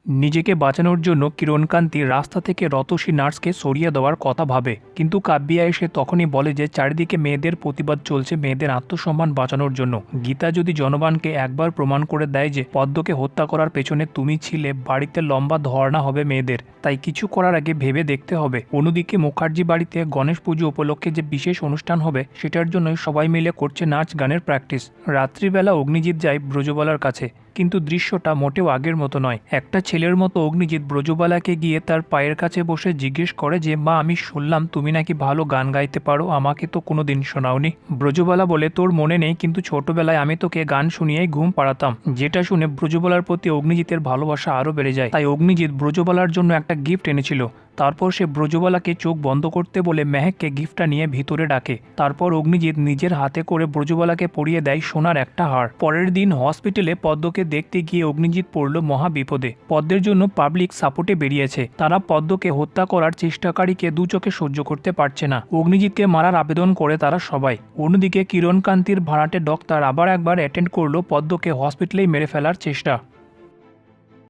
নিজেকে বাঁচানোর জন্য কিরণকান্তি রাস্তা থেকে রতসী নার্সকে সরিয়ে দেওয়ার কথা ভাবে, কিন্তু কাব্যিয়া এসে তখনই বলে যে চারিদিকে মেয়েদের প্রতিবাদ চলছে মেয়েদের আত্মসম্মান বাঁচানোর জন্য। গীতা যদি জনবানকে একবার প্রমাণ করে দেয় যে পদ্মকে হত্যা করার পেছনে তুমি ছিলে, বাড়িতে লম্বা ধর্ণা হবে মেয়েদের, তাই কিছু করার আগে ভেবে দেখতে হবে। অন্যদিকে মুখার্জি বাড়িতে গণেশ পুজো উপলক্ষে যে বিশেষ অনুষ্ঠান হবে সেটার জন্যই সবাই মিলে করছে নাচ গানের প্র্যাকটিস। রাত্রিবেলা অগ্নিজিৎ যায় ব্রজবালার কাছে, কিন্তু দৃশ্যটা মোটেও আগের মতো নয়। একটা ছেলের মতো অগ্নিজিৎ ব্রজবালাকে গিয়ে তার পায়ের কাছে বসে জিজ্ঞেস করে যে মা, আমি শুনলাম তুমি নাকি ভালো গান গাইতে পারো, আমাকে তো কোনোদিন শোনাওনি। ব্রজবালা বলে, তোর মনে নেই, কিন্তু ছোটবেলায় আমি তোকে গান শুনিয়েই ঘুম পাড়াতাম। যেটা শুনে ব্রজবালার প্রতি অগ্নিজিতের ভালোবাসা আরও বেড়ে যায়। তাই অগ্নিজিৎ ব্রজবালার জন্য একটা গিফট এনেছিল। তারপর সে ব্রজবালাকে চোখ বন্ধ করতে বলে মেহেককে গিফটটা নিয়ে ভিতরে ডাকে। তারপর অগ্নিজিৎ নিজের হাতে করে ব্রজবালাকে পরিয়ে দেয় সোনার একটা হার। পরের দিন হসপিটালে পদ্মকে দেখতে গিয়ে অগ্নিজিৎ পড়ল মহা বিপদে। পদ্মের জন্য পাবলিক সাপোর্টে বেরিয়েছে। তারা পদ্মকে হত্যা করার চেষ্টাকারীকে দু চোখে সহ্য করতে পারছে না। অগ্নিজিৎকে মারার আবেদন করে তারা সবাই। অন্যদিকে কিরণকান্তির ভাড়াটে ডক্টর আবার একবার অ্যাটেন্ড করলো পদ্মকে হসপিটালেই মেরে ফেলার চেষ্টা।